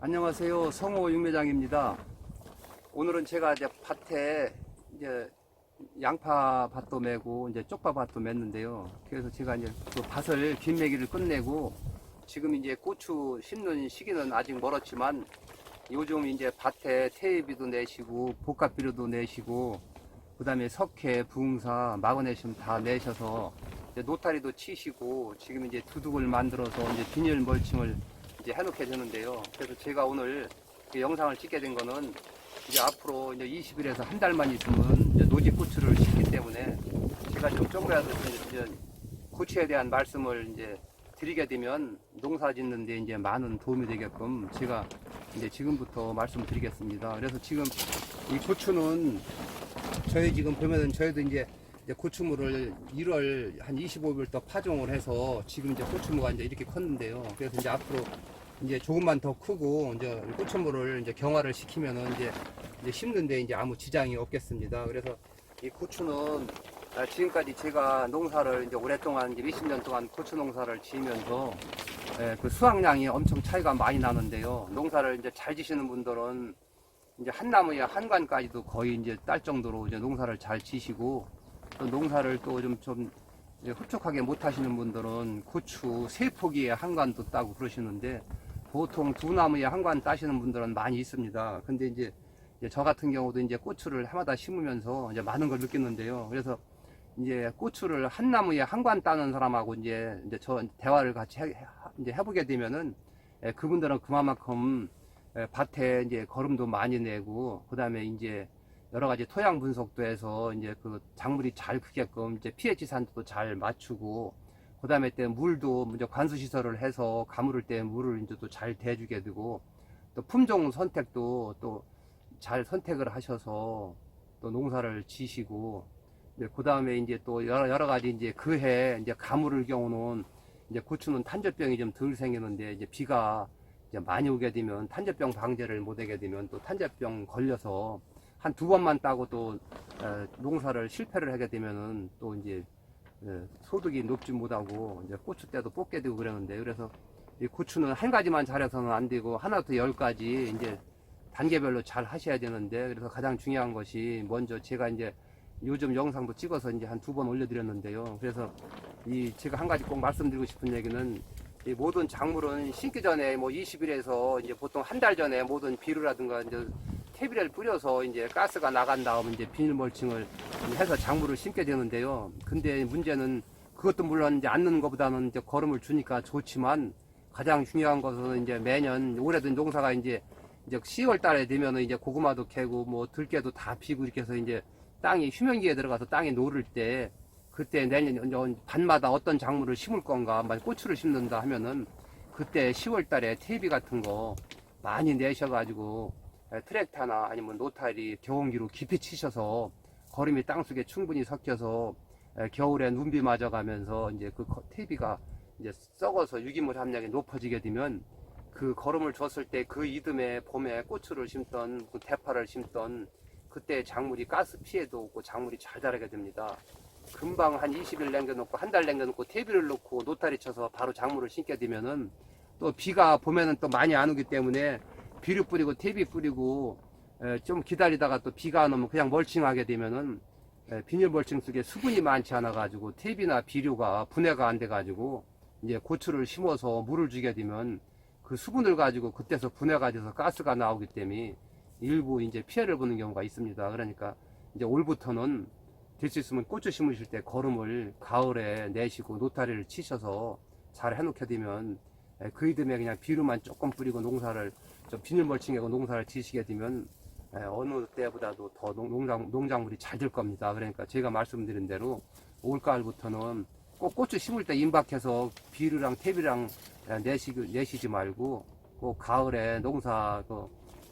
안녕하세요. 성호 육매장입니다. 오늘은 제가 이제 밭에 이제 양파 밭도 메고 이제 쪽파 밭도 맸는데요. 그래서 제가 이제 그 밭을 빈매기를 끝내고 지금 이제 고추 심는 시기는 아직 멀었지만 요즘 이제 밭에 테이비도 내시고 복합비료도 내시고 그다음에 석회, 붕사, 마그네슘 다 내셔서 이제 노타리도 치시고 지금 이제 두둑을 만들어서 이제 비닐 멀칭을 이제 해놓게 되는데요. 그래서 제가 오늘 영상을 찍게 된 거는 이제 앞으로 이제 20일에서 한 달만 있으면 이제 노지 고추를 심기 때문에 제가 좀 조금이라도 이제 고추에 대한 말씀을 이제 드리게 되면 농사 짓는데 이제 많은 도움이 되게끔 제가 이제 지금부터 말씀드리겠습니다. 그래서 지금 이 고추는 저희 지금 보면은 저희도 이제 고추무를 1월 한 25일부터 파종을 해서 지금 이제 고추무가 이제 이렇게 컸는데요. 그래서 이제 앞으로 이제 조금만 더 크고 이제 고추무를 이제 경화를 시키면은 이제 심는데 이제 아무 지장이 없겠습니다. 그래서 이 고추는 지금까지 제가 농사를 이제 오랫동안 이제 20년 동안 고추 농사를 지으면서 그 수확량이 엄청 차이가 많이 나는데요. 농사를 이제 잘 지시는 분들은 이제 한 나무에 한 관까지도 거의 이제 딸 정도로 이제 농사를 잘 지시고 또 농사를 또 좀 흡족하게 못 하시는 분들은 고추 3포기에 한 관도 따고 그러시는데 보통 2나무에 한 관 따시는 분들은 많이 있습니다. 근데 이제 저 같은 경우도 이제 고추를 해마다 심으면서 이제 많은 걸 느꼈는데요. 그래서 이제 고추를 한 나무에 한 관 따는 사람하고 이제 저 대화를 같이 이제 해보게 되면은 그분들은 그만큼 밭에 이제 거름도 많이 내고 그다음에 이제 여러 가지 토양 분석도 해서 이제 그 작물이 잘 크게끔 이제 pH 산도도 잘 맞추고 그다음에 때 물도 이제 관수 시설을 해서 가물을 때 물을 이제 또 잘 대주게 되고 또 품종 선택도 또 잘 선택을 하셔서 또 농사를 지시고 그다음에 이제 또 여러 가지 이제 그해 이제 가물을 경우는 이제 고추는 탄저병이 좀 덜 생기는데 이제 비가 이제 많이 오게 되면 탄저병 방제를 못하게 되면 또 탄저병 걸려서 한 2번만 따고 또 농사를 실패를 하게 되면은 또 이제 소득이 높지 못하고 이제 고추 때도 뽑게 되고 그러는데 그래서 이 고추는 한 가지만 잘해서는 안 되고 하나부터 10가지 이제 단계별로 잘 하셔야 되는데 그래서 가장 중요한 것이 먼저 제가 이제 요즘 영상도 찍어서 이제 한 2번 올려드렸는데요. 그래서 이 제가 한 가지 꼭 말씀드리고 싶은 얘기는 이 모든 작물은 심기 전에 뭐 20일에서 이제 보통 한 달 전에 모든 비료라든가 이제 퇴비를 뿌려서 이제 가스가 나간 다음 이제 비닐 멀칭을 해서 작물을 심게 되는데요. 근데 문제는 그것도 물론 이제 안 넣는 것보다는 이제 거름을 주니까 좋지만 가장 중요한 것은 이제 매년 올해도 농사가 이제 10월 달에 되면은 이제 고구마도 캐고 뭐 들깨도 다 피고 이렇게 해서 이제 땅이 휴면기에 들어가서 땅에 노를 때 그때 내년 반마다 어떤 작물을 심을 건가 만약 고추를 심는다 하면은 그때 10월 달에 퇴비 같은 거 많이 내셔가지고 트랙터나 아니면 노타리 경운기로 깊이 치셔서 거름이 땅속에 충분히 섞여서 겨울에 눈비 맞아가면서 이제 그 퇴비가 이제 썩어서 유기물 함량이 높아지게 되면 그 거름을 줬을 때 그 이듬해 봄에 고추를 심던 그 대파를 심던 그때 작물이 가스 피해도 없고 작물이 잘 자라게 됩니다. 금방 한 20일 남겨놓고 한 달 남겨놓고 퇴비를 넣고 노타리 쳐서 바로 작물을 심게 되면은 또 비가 봄에는 또 많이 안 오기 때문에 비료 뿌리고 퇴비 뿌리고 좀 기다리다가 또 비가 안 오면 그냥 멀칭하게 되면은 비닐 멀칭 속에 수분이 많지 않아 가지고 퇴비나 비료가 분해가 안 돼 가지고 이제 고추를 심어서 물을 주게 되면 그 수분을 가지고 그때서 분해가 돼서 가스가 나오기 때문에 일부 이제 피해를 보는 경우가 있습니다. 그러니까 이제 올부터는 될 수 있으면 고추 심으실 때 거름을 가을에 내시고 노타리를 치셔서 잘 해놓게 되면 그 이듬해 그냥 비료만 조금 뿌리고 농사를 좀 비닐 멀칭하고 농사를 지시게 되면 어느 때보다도 더 농작물이 잘 될 겁니다. 그러니까 제가 말씀드린 대로 올가을부터는 꼭 고추 심을 때 임박해서 비료랑 퇴비랑 내시지 말고 꼭 가을에 농사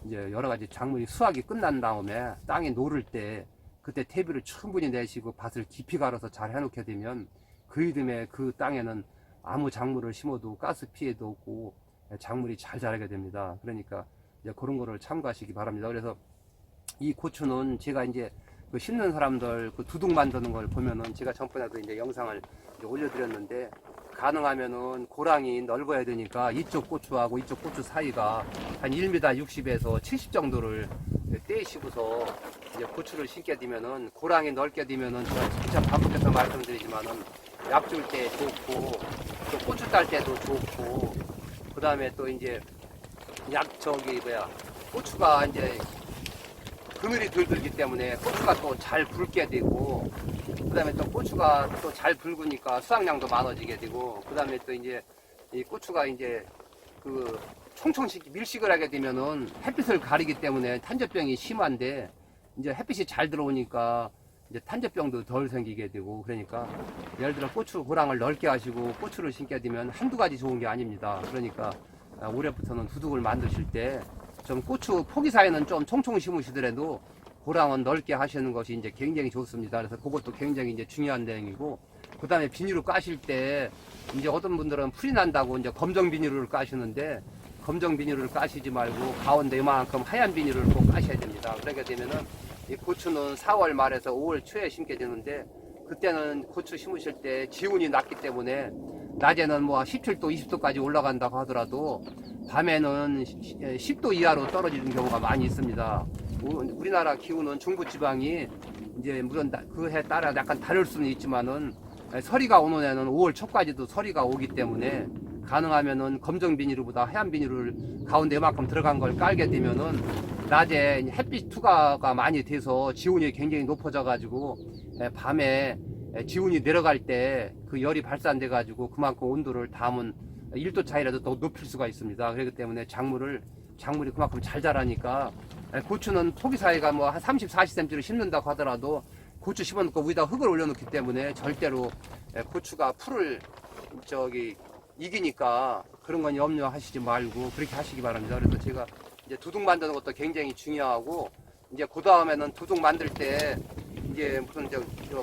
이제 여러 가지 작물이 수확이 끝난 다음에 땅에 노를 때 그때 퇴비를 충분히 내시고 밭을 깊이 갈아서 잘 해놓게 되면 그 이듬해 그 땅에는 아무 작물을 심어도 가스 피해도 없고 작물이 잘 자라게 됩니다. 그러니까 이제 그런 거를 참고하시기 바랍니다. 그래서 이 고추는 제가 이제 그 심는 사람들 그 두둑 만드는 걸 보면은 제가 전번에도 이제 영상을 이제 올려드렸는데 가능하면은 고랑이 넓어야 되니까 이쪽 고추하고 이쪽 고추 사이가 한 1m 60에서 70 정도를 떼시고서 이제 고추를 심게 되면은 고랑이 넓게 되면은 제가 반복해서 말씀드리지만은 약 줄 때 좋고 또 고추 딸 때도 좋고 그 다음에 또 이제 고추가 이제 그늘이 덜 들기 때문에 고추가 또 잘 붉게 되고 그 다음에 또 고추가 또 잘 붉으니까 수확량도 많아지게 되고 그 다음에 또 이제 이 고추가 이제 그 총총씩 밀식을 하게 되면은 햇빛을 가리기 때문에 탄저병이 심한데 이제 햇빛이 잘 들어오니까 이제 탄저병도 덜 생기게 되고 그러니까 예를 들어 고추 고랑을 넓게 하시고 고추를 심게 되면 한두 가지 좋은 게 아닙니다. 그러니까 올해부터는 두둑을 만드실 때 좀 고추 포기 사이는 좀 총총 심으시더라도 고랑은 넓게 하시는 것이 이제 굉장히 좋습니다. 그래서 그것도 굉장히 이제 중요한 내용이고 그 다음에 비닐을 까실 때 이제 어떤 분들은 풀이 난다고 이제 검정 비닐을 까시는데 검정 비닐을 까시지 말고 가운데 이만큼 하얀 비닐을 꼭 까셔야 됩니다. 그렇게 되면은 이 고추는 4월 말에서 5월 초에 심게 되는데 그때는 고추 심으실 때 기온이 낮기 때문에 낮에는 뭐 17도, 20도까지 올라간다고 하더라도 밤에는 10도 이하로 떨어지는 경우가 많이 있습니다. 우리나라 기후는 중부지방이 이제 물론 그 해 따라 약간 다를 수는 있지만은 서리가 오는 해는 5월 초까지도 서리가 오기 때문에 가능하면은 검정 비닐보다 하얀 비닐을 가운데 이만큼 들어간 걸 깔게 되면은 낮에 햇빛 투과가 많이 돼서 지온이 굉장히 높아져 가지고 밤에 지온이 내려갈 때 그 열이 발산돼 가지고 그만큼 온도를 다음은 1도 차이라도 더 높일 수가 있습니다. 그렇기 때문에 작물이 그만큼 잘 자라니까 고추는 포기 사이가 뭐 한 30, 40cm를 심는다고 하더라도 고추 심어놓고 위에다 흙을 올려놓기 때문에 절대로 고추가 풀을 이기니까 그런 건 염려하시지 말고 그렇게 하시기 바랍니다. 그래서 제가 이제 두둑 만드는 것도 굉장히 중요하고 이제 그 다음에는 두둑 만들 때 이제 무슨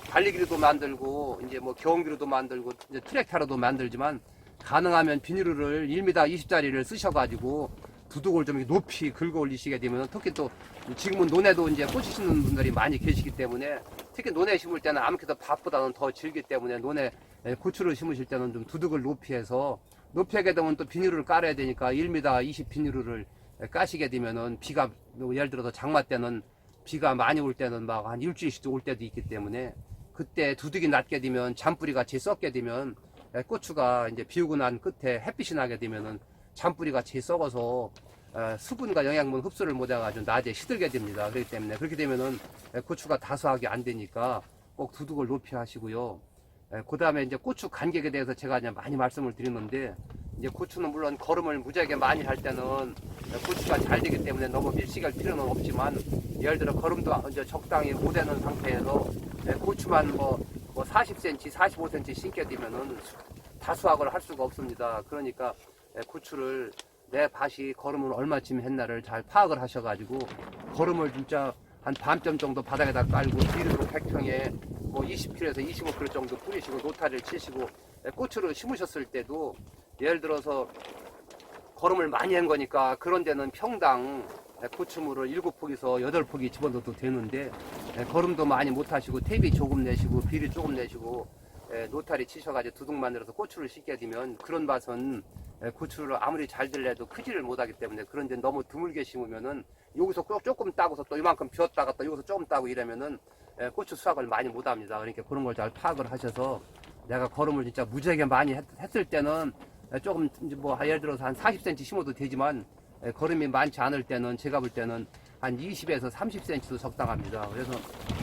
관리기류도 만들고 이제 뭐 경기류도 만들고 이제 트랙터로도 만들지만 가능하면 비닐을 1m 20짜리를 쓰셔가지고 두둑을 좀 높이 긁어 올리시게 되면 특히 또 지금은 논에도 이제 꽃이 심는 분들이 많이 계시기 때문에 특히 논에 심을 때는 아무래도 밭보다는 더 질기 때문에 논에 고추를 심으실 때는 좀 두둑을 높이 해서 높이 하게 되면 또 비닐을 깔아야 되니까 1m 20 비닐을 까시게 되면은 비가 예를 들어서 장마 때는 비가 많이 올 때는 막 한 일주일씩 올 때도 있기 때문에 그때 두둑이 낮게 되면 잔뿌리가 채 썩게 되면 고추가 이제 비 오고 난 끝에 햇빛이 나게 되면은 잔뿌리가 채 썩어서 수분과 영양분 흡수를 못해가지고 낮에 시들게 됩니다. 그렇기 때문에 그렇게 되면은 고추가 다수하게 안 되니까 꼭 두둑을 높이 하시고요. 그 다음에 이제 고추 간격에 대해서 제가 이제 많이 말씀을 드렸는데 이제 고추는 물론 거름을 무지하게 많이 할 때는 고추가 잘 되기 때문에 너무 밀식할 필요는 없지만 예를 들어 거름도 이제 적당히 못 되는 상태에서 고추만 뭐 40cm, 45cm 심게 되면은 다수확을 할 수가 없습니다. 그러니까 고추를 내 밭이 거름을 얼마쯤 했나를 잘 파악을 하셔가지고 거름을 진짜 한 반뼘 정도 바닥에다 깔고 비료로 100평에 뭐 20kg에서 25kg 정도 뿌리시고 노타리를 치시고 고추를 심으셨을 때도 예를 들어서 거름을 많이 한 거니까 그런 데는 평당 고추물을 7포기에서 8포기 집어넣어도 되는데 거름도 많이 못 하시고 퇴비 조금 내시고 비료 조금 내시고 노타리 치셔가지고 두둑 만들어서 고추를 심게 되면 그런 밭은 고추를 아무리 잘 들려도 크지를 못하기 때문에 그런 데 너무 드물게 심으면은 여기서 조금 따고서 또 이만큼 비웠다가 또 여기서 조금 따고 이러면은 고추 수확을 많이 못합니다. 그러니까 그런 걸 잘 파악을 하셔서 내가 거름을 진짜 무지하게 많이 했을 때는 조금 이제 뭐 예를 들어서 한 40cm 심어도 되지만 거름이 많지 않을 때는 제가 볼 때는 한 20에서 30cm도 적당합니다. 그래서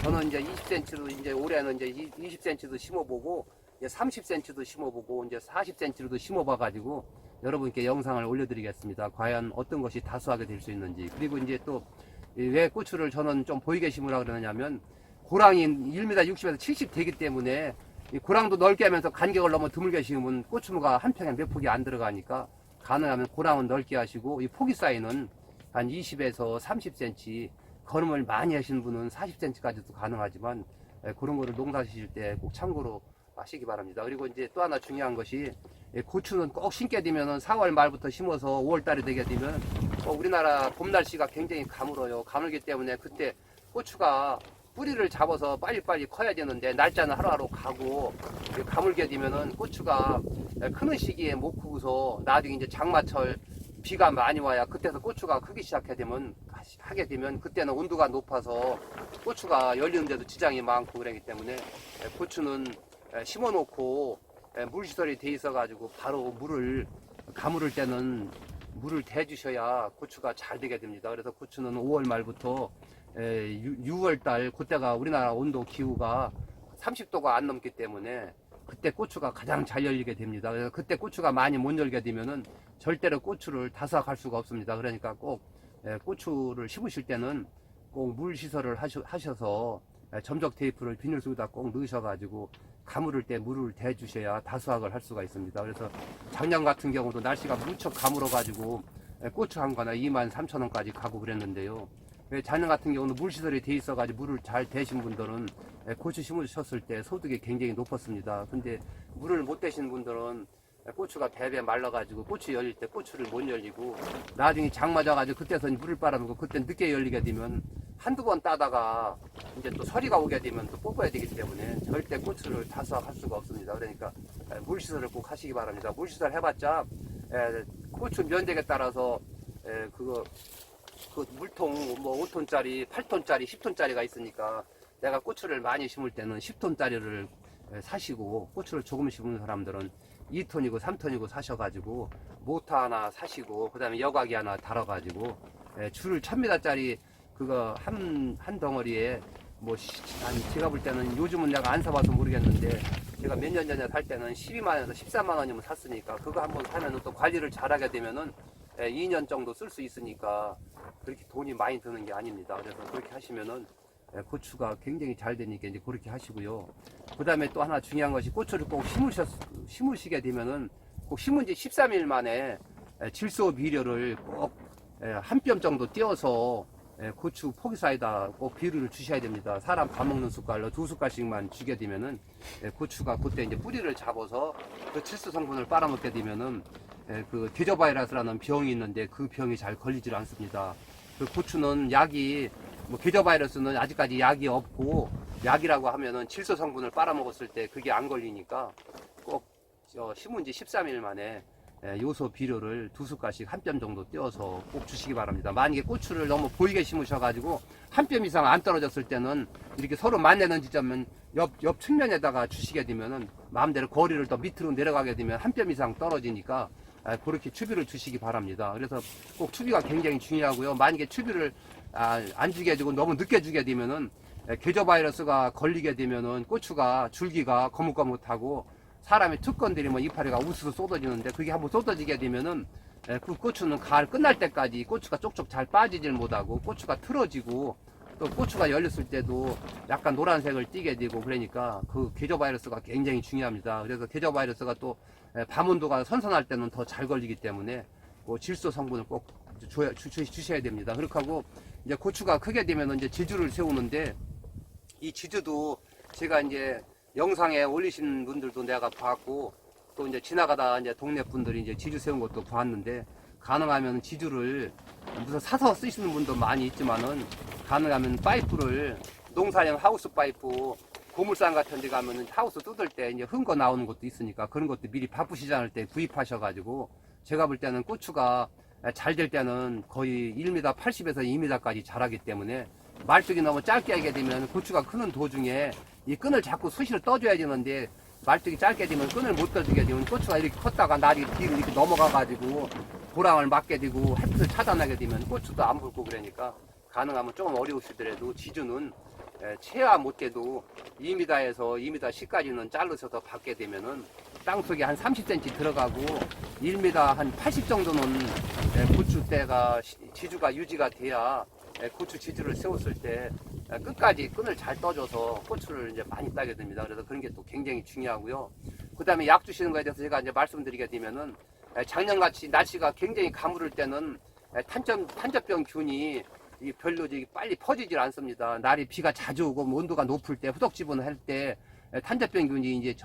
저는 이제 20cm도 이제 올해는 이제 20cm도 심어보고 30cm도 심어보고 이제 40cm로도 심어봐가지고 여러분께 영상을 올려드리겠습니다. 과연 어떤 것이 다수하게 될 수 있는지. 그리고 이제 또 왜 고추를 저는 좀 보이게 심으라 그러냐면 고랑이 1m 60에서 70 되기 때문에 이 고랑도 넓게 하면서 간격을 너무 드물게 심으면 고추무가 한 평에 몇 폭이 안 들어가니까 가능하면 고랑은 넓게 하시고 이 포기 사이는 한 20에서 30cm 거름을 많이 하시는 분은 40cm까지도 가능하지만 그런 거를 농사 지실 때 꼭 참고로 하시기 바랍니다. 그리고 이제 또 하나 중요한 것이 고추는 꼭 심게 되면은 4월 말부터 심어서 5월 달이 되게 되면 우리나라 봄 날씨가 굉장히 가물어요. 가물기 때문에 그때 고추가 뿌리를 잡아서 빨리빨리 커야 되는데 날짜는 하루하루 가고 가물게 되면은 고추가 크는 시기에 못 크고서 나중에 이제 장마철 비가 많이 와야 그때서 고추가 크기 하게 되면 그때는 온도가 높아서 고추가 열리는데도 지장이 많고 그러기 때문에 고추는 심어 놓고 물시설이 돼 있어 가지고 바로 물을 가물을 때는 물을 대주셔야 고추가 잘 되게 됩니다. 그래서 고추는 5월 말부터 6월 달 그때가 우리나라 온도 기후가 30도가 안 넘기 때문에 그때 고추가 가장 잘 열리게 됩니다. 그래서 그때 고추가 많이 못 열게 되면은 절대로 고추를 다수확할 수가 없습니다. 그러니까 꼭 고추를 심으실 때는 꼭 물 시설을 하셔서 점적 테이프를 비닐 속에다 꼭 넣으셔가지고 가물을 때 물을 대주셔야 다수확을 할 수가 있습니다. 그래서 작년 같은 경우도 날씨가 무척 가물어가지고 고추 한 거나 23,000원까지 가고 그랬는데요. 작년 같은 경우는 물시설이 돼 있어가지고 물을 잘 대신 분들은 고추 심으셨을 때 소득이 굉장히 높았습니다. 근데 물을 못 대신 분들은 고추가 배배 말라가지고 고추 열릴 때 고추를 못 열리고 나중에 장 맞아가지고 그때서 물을 빨아놓고 그때 늦게 열리게 되면 한두 번 따다가 이제 또 서리가 오게 되면 또 뽑아야 되기 때문에 절대 고추를 다수확할 수가 없습니다. 그러니까 물시설을 꼭 하시기 바랍니다. 물시설 해봤자 고추 면적에 따라서 그 물통 뭐 5톤짜리, 8톤짜리, 10톤짜리가 있으니까 내가 고추를 많이 심을 때는 10톤짜리를 사시고 고추를 조금 심는 사람들은 2톤이고 3톤이고 사셔가지고 모터 하나 사시고 그 다음에 여과기 하나 달아가지고 줄을 1000m짜리 그거 한 덩어리에 뭐 제가 볼 때는 요즘은 내가 안 사봐서 모르겠는데 제가 몇 년 전에 살 때는 12만원에서 13만원이면 샀으니까 그거 한번 사면은 또 관리를 잘하게 되면은 2년 정도 쓸 수 있으니까 그렇게 돈이 많이 드는 게 아닙니다. 그래서 그렇게 하시면은 고추가 굉장히 잘 되니까 이제 그렇게 하시고요. 그 다음에 또 하나 중요한 것이 고추를 꼭 심으시게 되면은 꼭 심은 지 13일 만에 질소 비료를 꼭 한 뼘 정도 띄어서 고추 포기 사이다 꼭 비료를 주셔야 됩니다. 사람 밥 먹는 숟갈로 2숟갈씩만 주게 되면은 고추가 그때 이제 뿌리를 잡아서 그 질소 성분을 빨아먹게 되면은 그 계저바이러스라는 병이 있는데 그 병이 잘 걸리질 않습니다. 그 고추는 약이 뭐 계저바이러스는 아직까지 약이 없고 약이라고 하면은 질소 성분을 빨아먹었을 때 그게 안 걸리니까 꼭 심은 지 13일 만에 요소 비료를 2숟갈씩 한 뼘 정도 띄어서 꼭 주시기 바랍니다. 만약에 고추를 너무 보이게 심으셔가지고 한 뼘 이상 안 떨어졌을 때는 이렇게 서로 만나는 지점은 옆 측면에다가 주시게 되면은 마음대로 거리를 더 밑으로 내려가게 되면 한 뼘 이상 떨어지니까 그렇게 추비를 주시기 바랍니다. 그래서 꼭 추비가 굉장히 중요하고요. 만약에 추비를 안 주게 해주고 너무 늦게 주게 되면은 계저바이러스가 걸리게 되면은 고추가 줄기가 거뭇거뭇하고 사람이 툭 건드리면 이파리가 우수수 쏟아지는데 그게 한번 쏟아지게 되면은 그 고추는 가을 끝날 때까지 고추가 쪽쪽 잘 빠지질 못하고 고추가 틀어지고 또 고추가 열렸을 때도 약간 노란색을 띠게 되고 그러니까 그 계저바이러스가 굉장히 중요합니다. 그래서 계저바이러스가 또 밤온도가 선선할 때는 더 잘 걸리기 때문에 그 질소 성분을 꼭 주셔야 됩니다. 그렇게 하고 이제 고추가 크게 되면 이제 지주를 세우는데 이 지주도 제가 이제 영상에 올리신 분들도 내가 봤고 또 이제 지나가다 이제 동네 분들이 이제 지주 세운 것도 봤는데 가능하면 지주를 무슨 사서 쓰시는 분도 많이 있지만은 가능하면 파이프를 농사용 하우스 파이프 고물상 같은 데 가면은 하우스 뜯을 때 이제 흥 거 나오는 것도 있으니까 그런 것도 미리 바쁘시지 않을 때 구입하셔가지고 제가 볼 때는 고추가 잘 될 때는 거의 1m 80에서 2m까지 자라기 때문에 말뚝이 너무 짧게 하게 되면 고추가 크는 도중에 이 끈을 자꾸 수시로 떠줘야 되는데 말뚝이 짧게 되면 끈을 못 떠주게 되면 고추가 이렇게 컸다가 날이 뒤로 이렇게 넘어가 가지고 보랑을 맞게 되고 햇빛을 차단하게 되면 고추도 안 붉고 그러니까 가능하면 조금 어려우시더라도 지주는 최하 못해도 2m에서 2m 10까지는 자르셔서 받게 되면은 땅속에 한 30cm 들어가고 1m 한 80 정도는 고추대가 지주가 유지가 돼야 고추 지주를 세웠을 때 끝까지 끈을 잘 떠줘서 고추를 이제 많이 따게 됩니다. 그래서 그런 게 또 굉장히 중요하고요. 그 다음에 약 주시는 거에 대해서 제가 이제 말씀드리게 되면은 작년같이 날씨가 굉장히 가무를 때는 탄저병 균이 별로 빨리 퍼지질 않습니다. 날이 비가 자주 오고 온도가 높을 때 후덕지분 할 때 탄저병 균이 이제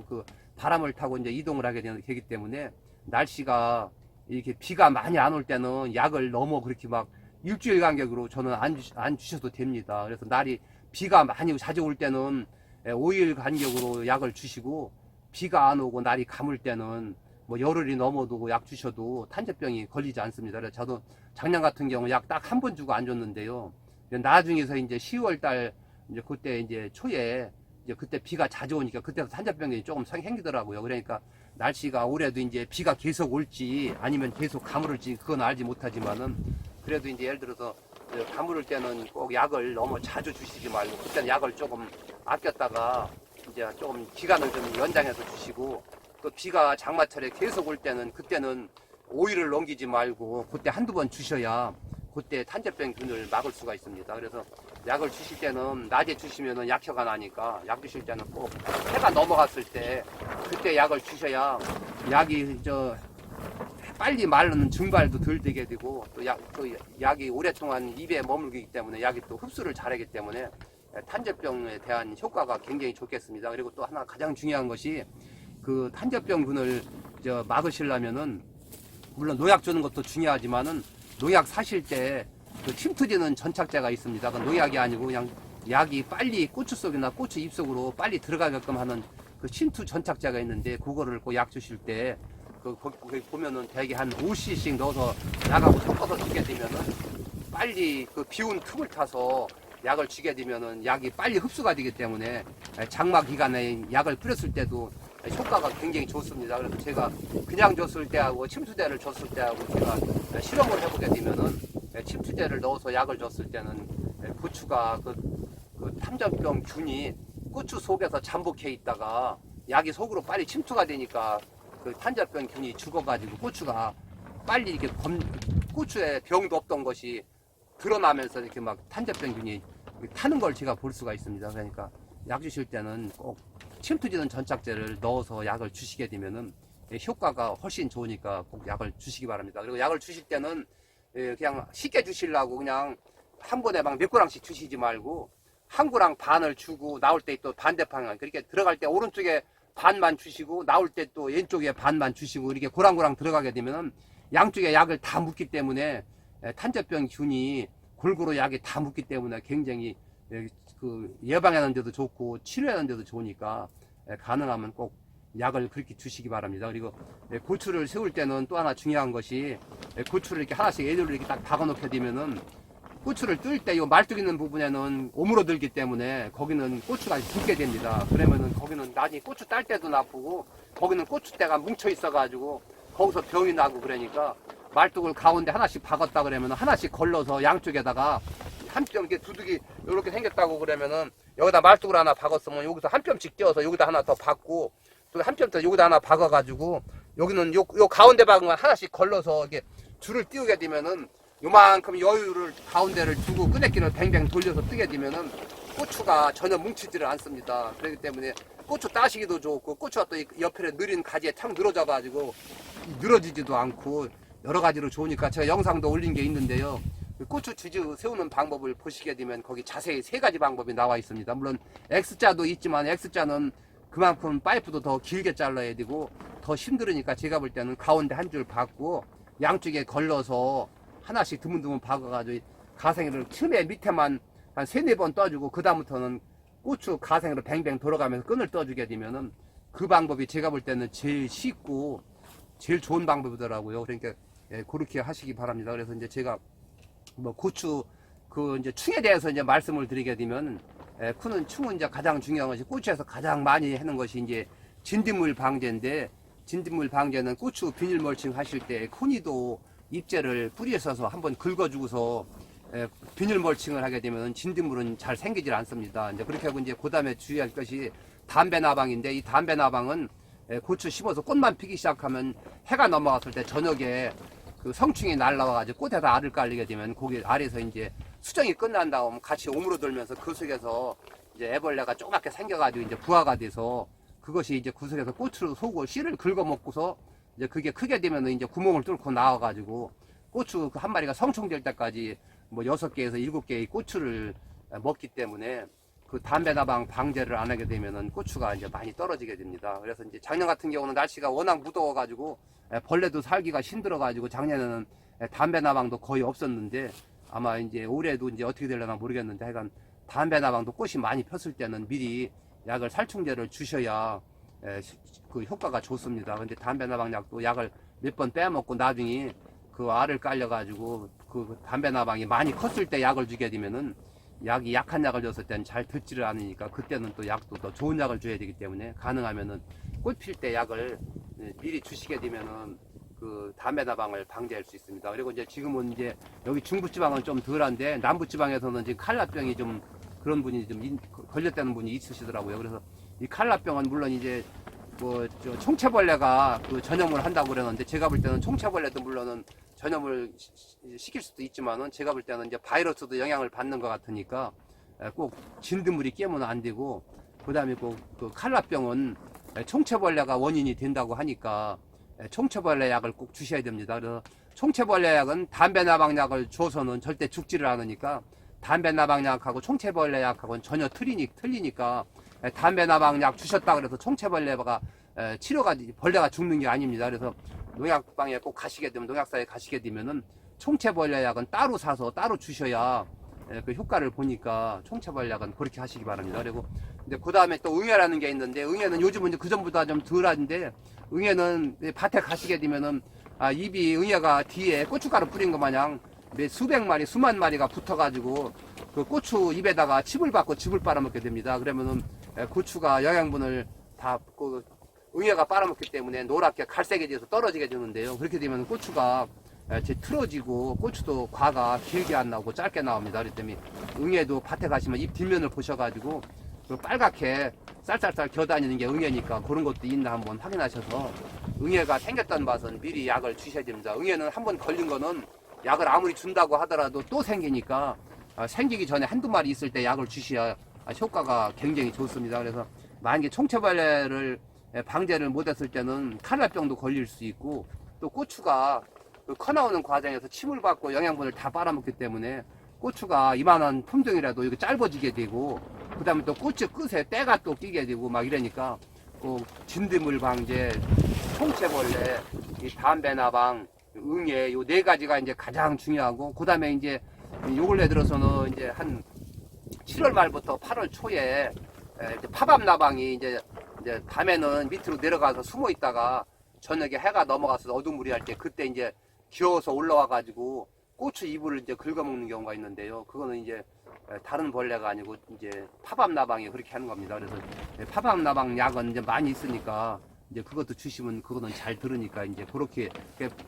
그 바람을 타고 이제 이동을 하게 되기 때문에 날씨가 이렇게 비가 많이 안 올 때는 약을 너무 그렇게 막 일주일 간격으로 저는 안 주셔도 됩니다. 그래서 날이 비가 많이 자주 올 때는 5일 간격으로 약을 주시고, 비가 안 오고 날이 가물 때는 뭐 열흘이 넘어도 약 주셔도 탄저병이 걸리지 않습니다. 그래서 저도 작년 같은 경우 약 딱 한 번 주고 안 줬는데요. 나중에서 이제 10월 달 이제 그때 이제 초에 이제 그때 비가 자주 오니까 그때도 탄저병이 조금 생기더라고요. 그러니까 날씨가 올해도 이제 비가 계속 올지 아니면 계속 가물을지 그건 알지 못하지만은, 그래도 이제 예를 들어서 가물을 때는 꼭 약을 너무 자주 주시지 말고 그때는 약을 조금 아꼈다가 이제 조금 기간을 좀 연장해서 주시고, 또 비가 장마철에 계속 올 때는 그때는 5일을 넘기지 말고 그때 한두 번 주셔야 그때 탄저병균을 막을 수가 있습니다. 그래서 약을 주실 때는 낮에 주시면은 약효가 나니까 약 주실 때는 꼭 해가 넘어갔을 때 그때 약을 주셔야 약이 빨리 마르는 증발도 덜 되게 되고, 또 약이 오랫동안 입에 머물기 때문에 약이 또 흡수를 잘하기 때문에 탄저병에 대한 효과가 굉장히 좋겠습니다. 그리고 또 하나 가장 중요한 것이 그 탄저병균을 막으시려면은 물론 농약 주는 것도 중요하지만은 농약 사실 때 그 침투지는 전착제가 있습니다. 그 농약이 아니고 그냥 약이 빨리 고추 속이나 고추 잎 속으로 빨리 들어가게끔 하는 그 침투 전착제가 있는데, 그거를 꼭 약 주실 때 거기 보면은 대개 한 5cc 넣어서 약하고 섞어서 주게 되면은 빨리 그 비운 틈을 타서 약을 주게 되면은 약이 빨리 흡수가 되기 때문에 장마 기간에 약을 뿌렸을 때도 효과가 굉장히 좋습니다. 그래서 제가 그냥 줬을 때하고 침투제를 줬을 때하고 제가 실험을 해보게 되면은 침투제를 넣어서 약을 줬을 때는 고추가 그 탄저병 균이 고추 속에서 잠복해 있다가 약이 속으로 빨리 침투가 되니까 그 탄저병 균이 죽어가지고 고추가 빨리 이렇게 고추에 병도 없던 것이 드러나면서 이렇게 막 탄저병 균이 타는 걸 제가 볼 수가 있습니다. 그러니까 약 주실 때는 꼭 침투지는 전착제를 넣어서 약을 주시게 되면은 효과가 훨씬 좋으니까 꼭 약을 주시기 바랍니다. 그리고 약을 주실 때는 그냥 쉽게 주시려고 그냥 한 번에 막 몇 고랑씩 주시지 말고 한 고랑 반을 주고 나올 때 또 반대 방향, 그렇게 들어갈 때 오른쪽에 반만 주시고 나올 때 또 왼쪽에 반만 주시고 이렇게 고랑고랑 들어가게 되면은 양쪽에 약을 다 묻기 때문에 탄저병 균이 골고루 약이 다 묻기 때문에 굉장히 그 예방하는 데도 좋고 치료하는 데도 좋으니까 가능하면 꼭 약을 그렇게 주시기 바랍니다. 그리고 고추를 세울 때는 또 하나 중요한 것이 고추를 이렇게 하나씩 예대로 이렇게 딱 박아 놓게 되면은 고추를 뜰 때 이 말뚝 있는 부분에는 오므러들기 때문에 거기는 고추가 붓게 됩니다. 그러면은 거기는 나중에 고추 딸 때도 나쁘고 거기는 고추대가 뭉쳐 있어 가지고 거기서 병이 나고, 그러니까 말뚝을 가운데 하나씩 박았다 그러면 하나씩 걸러서 양쪽에다가 한 뼘 이렇게 두둑이 이렇게 생겼다고 그러면은 여기다 말뚝을 하나 박았으면 여기서 한 뼘씩 띄어서 여기다 하나 더 박고 또 한 뼘 더 여기다 하나 박아가지고 여기는 요 가운데 박은 걸 하나씩 걸러서 이렇게 줄을 띄우게 되면은 요만큼 여유를 가운데를 두고 끄내기를 뱅뱅 돌려서 뜨게 되면은 고추가 전혀 뭉치지를 않습니다. 그렇기 때문에 고추 따시기도 좋고 고추가 또 옆에 느린 가지에 탁 늘어져 가지고 늘어지지도 않고 여러 가지로 좋으니까 제가 영상도 올린 게 있는데요. 고추 주지 세우는 방법을 보시게 되면 거기 자세히 3가지 방법이 나와 있습니다. 물론 X자도 있지만 X자는 그만큼 파이프도 더 길게 잘라야 되고 더 힘들으니까 제가 볼 때는 가운데 한 줄 박고 양쪽에 걸러서 하나씩 드문드문 박아가지고 가생이를 틈에 밑에만 한 3-4번 떠주고 그 다음부터는 고추 가생으로 뱅뱅 돌아가면서 끈을 떠주게 되면은 그 방법이 제가 볼 때는 제일 쉽고 제일 좋은 방법이더라고요. 그러니까 그렇게 하시기 바랍니다. 그래서 이제 제가 뭐 고추 그 이제 충에 대해서 이제 말씀을 드리게 되면 충은 이제 가장 중요한 것이 고추에서 가장 많이 하는 것이 이제 진딧물 방제인데, 진딧물 방제는 고추 비닐 멀칭 하실 때 코니도 잎재를 뿌리에 써서 한번 긁어주고서 비닐 멀칭을 하게 되면 진딧물은 잘 생기질 않습니다. 이제 그렇게 하고 이제 그 다음에 주의할 것이 담배나방인데, 이 담배나방은 고추 심어서 꽃만 피기 시작하면 해가 넘어갔을 때 저녁에 그 성충이 날라와가지고 꽃에다 알을 깔리게 되면 거기 알에서 이제 수정이 끝난 다음 같이 오므러들면서 그 속에서 이제 애벌레가 조그맣게 생겨가지고 이제 부화가 돼서 그것이 이제 그 속에서 고추 속을 씨를 긁어 먹고서 이제 그게 크게 되면 이제 구멍을 뚫고 나와가지고 고추 그 한 마리가 성충될 때까지 뭐 6개에서 7개의 고추를 먹기 때문에 그 담배나방 방제를 안 하게 되면은 고추가 이제 많이 떨어지게 됩니다. 그래서 이제 작년 같은 경우는 날씨가 워낙 무더워가지고 벌레도 살기가 힘들어가지고 작년에는 담배나방도 거의 없었는데 아마 이제 올해도 이제 어떻게 되려나 모르겠는데 하여간 담배나방도 꽃이 많이 폈을 때는 미리 약을 살충제를 주셔야 그 효과가 좋습니다. 근데 담배나방 약도 약을 몇 번 빼먹고 나중에 그 알을 깔려가지고 그 담배나방이 많이 컸을 때 약을 주게 되면은 약이 약한 약을 줬을 때는 잘 듣지를 않으니까 그때는 또 약도 더 좋은 약을 줘야 되기 때문에 가능하면은 꽃 필 때 약을 미리 주시게 되면은 그 담배나방을 방지할 수 있습니다. 그리고 이제 지금은 이제 여기 중부지방은 좀 덜한데 남부지방에서는 지금 칼라병이 좀 그런 분이 좀 걸렸다는 분이 있으시더라고요. 그래서 이 칼라병은 물론 이제 뭐 총체벌레가 그 전염을 한다고 그러는데 제가 볼 때는 총체벌레도 물론은 전염을 시킬 수도 있지만은 제가 볼 때는 이제 바이러스도 영향을 받는 것 같으니까 꼭 진드물이 깨면 안 되고 그다음에 꼭 그 칼라병은 총체벌레가 원인이 된다고 하니까 총체벌레 약을 꼭 주셔야 됩니다. 그래서 총체벌레 약은 담배나방 약을 줘서는 절대 죽지를 않으니까 담배나방 약하고 총체벌레 약하고는 전혀 틀리니까 담배나방 약 주셨다 그래서 총체벌레가 치료가 벌레가 죽는 게 아닙니다. 그래서 농약방에 꼭 가시게 되면 농약사에 가시게 되면은 총체벌레 약은 따로 사서 따로 주셔야 그 효과를 보니까 총체벌레 약은 그렇게 하시기 바랍니다. 그리고 이제 그 다음에 또 응애라는 게 있는데 응애는 요즘은 이제 그 전보다 좀 덜한데 응애는 밭에 가시게 되면은 잎이 응애가 뒤에 고춧가루 뿌린 것 마냥 수백 마리 수만 마리가 붙어가지고 그 고추 잎에다가 칩을 받고 즙을 빨아먹게 됩니다. 그러면은 고추가 영양분을 다 그 응애가 빨아먹기 때문에 노랗게 갈색이 돼서 떨어지게 되는데요. 그렇게 되면 고추가 틀어지고 고추도 과가 길게 안 나오고 짧게 나옵니다. 그렇기 때문에 응애도 밭에 가시면 잎 뒷면을 보셔가지고 그 빨갛게 쌀쌀쌀 겨다니는 게 응애니까 그런 것도 있나 한번 확인하셔서 응애가 생겼던 밭은 미리 약을 주셔야 됩니다. 응애는 한번 걸린 거는 약을 아무리 준다고 하더라도 또 생기니까 생기기 전에 한두 마리 있을 때 약을 주셔야 효과가 굉장히 좋습니다. 그래서 만약에 총체벌레를 방제를 못했을 때는 칼라병도 걸릴 수 있고 또 고추가 그 커 나오는 과정에서 침을 받고 영양분을 다 빨아먹기 때문에 고추가 이만한 품종이라도 이거 짧아지게 되고 그 다음에 또 고추 끝에 때가 또 끼게 되고 막 이러니까 그 진드물 방제, 총체벌레, 이 담배나방, 응애 요 네 가지가 이제 가장 중요하고 그 다음에 이제 요 근래 들어서는 이제 한 7월 말부터 8월 초에 이제 파밤나방이 이제 밤에는 밑으로 내려가서 숨어 있다가 저녁에 해가 넘어가서 어두무리할 때 그때 이제 기어서 올라와 가지고 고추 이불을 이제 긁어먹는 경우가 있는데요. 그거는 이제 다른 벌레가 아니고 이제 파밤나방이 그렇게 하는 겁니다. 그래서 파밤나방 약은 이제 많이 있으니까 이제 그것도 주시면 그거는 잘 들으니까 이제 그렇게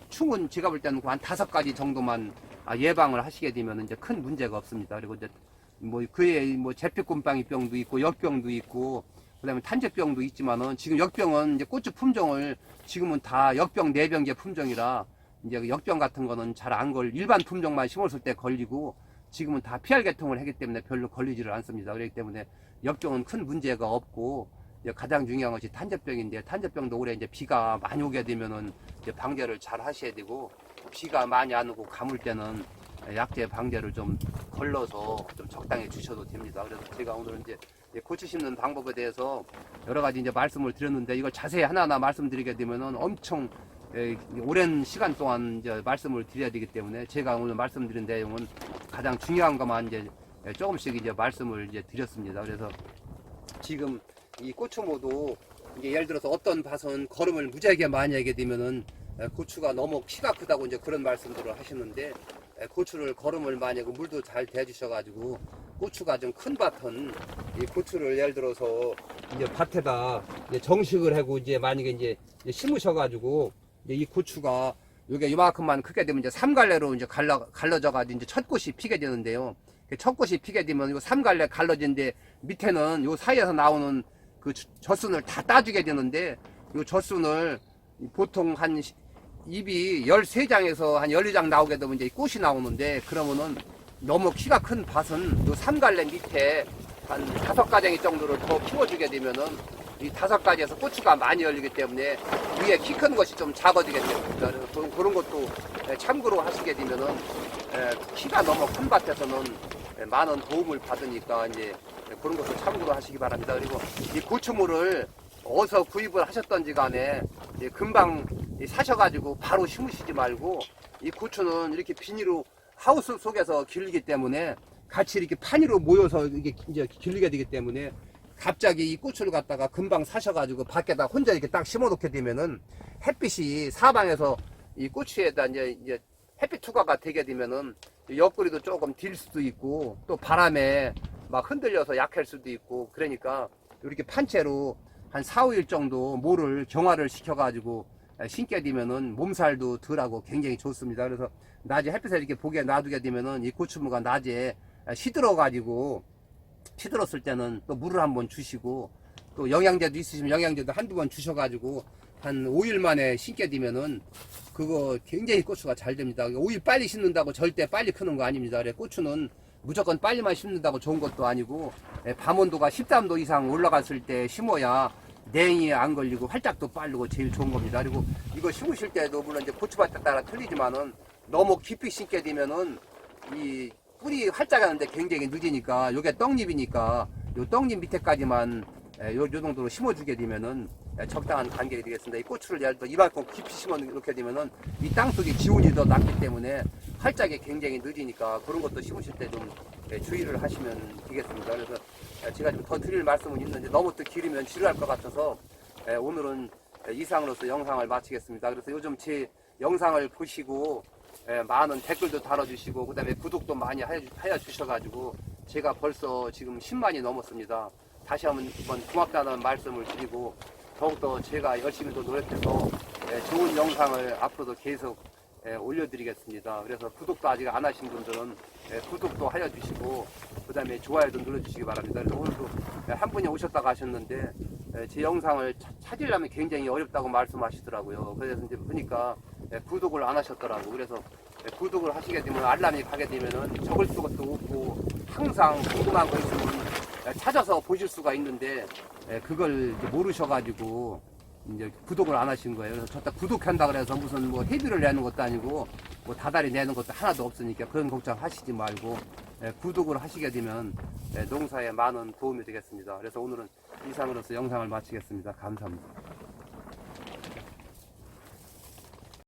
충은 제가 볼 때는 한 5가지 정도만 예방을 하시게 되면 이제 큰 문제가 없습니다. 그리고 이제 뭐 그에 뭐 제피곰팡이병도 있고 역병도 있고 그다음에 탄저병도 있지만은 지금 역병은 이제 고추 품종을 지금은 다 역병 내병제 품종이라 이제 역병 같은 거는 잘 안 일반 품종만 심었을 때 걸리고 지금은 다 PR 계통을 하기 때문에 별로 걸리지를 않습니다. 그렇기 때문에 역병은 큰 문제가 없고 가장 중요한 것이 탄저병인데 탄저병도 올해 이제 비가 많이 오게 되면은 이제 방제를 잘 하셔야 되고 비가 많이 안 오고 가물 때는 약제 방제를 좀 걸러서 좀 적당히 주셔도 됩니다. 그래서 제가 오늘 이제 고추 심는 방법에 대해서 여러 가지 이제 말씀을 드렸는데 이걸 자세히 하나하나 말씀드리게 되면은 엄청 오랜 시간 동안 이제 말씀을 드려야 되기 때문에 제가 오늘 말씀드린 내용은 가장 중요한 것만 이제 조금씩 이제 말씀을 이제 드렸습니다. 그래서 지금 이 고추모도 이제 예를 들어서 어떤 밭은 거름을 무지하게 많이 하게 되면은 고추가 너무 키가 크다고 이제 그런 말씀들을 하시는데 고추를 거름을 많이 하고 물도 잘 대주셔가지고 고추가 좀 큰 밭은 이 고추를 예를 들어서 이제 밭에다 이제 정식을 하고 이제 만약에 이제 심으셔가지고 이제 이 고추가 요게 이만큼만 크게 되면 이제 3갈래로 이제 갈라져가지고 이제 첫 꽃이 피게 되는데요. 첫 꽃이 피게 되면 요 3갈래 갈라진데 밑에는 요 사이에서 나오는 그 젖순을 다 따주게 되는데 요 젖순을 보통 한 잎이 13장에서 한 12장 나오게 되면 이제 꽃이 나오는데 그러면은 너무 키가 큰 밭은 요 3갈래 밑에 한 5가정이 정도를 더 키워주게 되면은 이 5가지에서 고추가 많이 열리기 때문에 위에 키 큰 것이 좀 작아지게 됩니다. 그래서 그런 것도 참고로 하시게 되면은 키가 너무 큰 밭에서는 많은 도움을 받으니까 이제 그런 것도 참고로 하시기 바랍니다. 그리고 이 고추물을 어디서 구입을 하셨던지 간에 금방 사셔가지고 바로 심으시지 말고 이 고추는 이렇게 비닐로 하우스 속에서 기르기 때문에 같이 이렇게 판 위로 모여서 이게 이제 길르게 되기 때문에 갑자기 이 고추를 갖다가 금방 사셔가지고 밖에다 혼자 이렇게 딱 심어 놓게 되면은 햇빛이 사방에서 이 고추에다 이제 햇빛 투과가 되게 되면은 옆구리도 조금 딜 수도 있고 또 바람에 막 흔들려서 약할 수도 있고 그러니까 이렇게 판채로 한 4, 5일 정도 모를 경화를 시켜가지고 심게 되면은 몸살도 덜하고 굉장히 좋습니다. 그래서 낮에 햇빛에 이렇게 보게 놔두게 되면은 이 고추무가 낮에 시들어가지고 시들었을 때는 또 물을 한번 주시고 또 영양제도 있으시면 영양제도 한두 번 주셔가지고 한 5일 만에 심게 되면은 그거 굉장히 고추가 잘 됩니다. 5일 빨리 심는다고 절대 빨리 크는 거 아닙니다. 그래 고추는 무조건 빨리만 심는다고 좋은 것도 아니고 밤온도가 13도 이상 올라갔을 때 심어야 냉이 안 걸리고 활짝도 빠르고 제일 좋은 겁니다. 그리고 이거 심으실 때도 물론 이제 고추밭에 따라 틀리지만은 너무 깊이 심게 되면은 이 뿌리 활짝하는데 굉장히 늦으니까 요게 떡잎이니까 요 떡잎 밑에까지만 요 정도로 심어주게 되면은 적당한 간격이 되겠습니다. 이 고추를 예를 들어 이만큼 깊이 심어 놓게 되면은 이 땅속에 기온이 더 낮기 때문에 활짝이 굉장히 늦으니까 그런 것도 심으실 때 좀 주의를 하시면 되겠습니다. 그래서 제가 좀 더 드릴 말씀은 있는데 너무 또 길으면 지루할 것 같아서 오늘은 이상으로서 영상을 마치겠습니다. 그래서 요즘 제 영상을 보시고 많은 댓글도 달아주시고 그 다음에 구독도 많이 하여 주셔가지고 제가 벌써 지금 10만이 넘었습니다. 다시 한번 고맙다는 말씀을 드리고 더욱더 제가 열심히 또 노력해서 좋은 영상을 앞으로도 계속 올려드리겠습니다. 그래서 구독도 아직 안 하신 분들은 구독도 하여 주시고 그 다음에 좋아요도 눌러주시기 바랍니다. 그래서 오늘도 한 분이 오셨다가 하셨는데 제 영상을 찾으려면 굉장히 어렵다고 말씀하시더라고요. 그래서 이제 보니까 구독을 안 하셨더라고. 그래서 구독을 하시게 되면 알람이 가게 되면은 적을 수가 또 없고 항상 궁금한 거 있으면 찾아서 보실 수가 있는데 그걸 이제 모르셔가지고 이제 구독을 안 하신 거예요. 그래서 저다 구독한다 그래서 무슨 뭐 회비를 내는 것도 아니고 뭐 다달이 내는 것도 하나도 없으니까 그런 걱정 하시지 말고 구독을 하시게 되면 농사에 많은 도움이 되겠습니다. 그래서 오늘은 이상으로서 영상을 마치겠습니다. 감사합니다.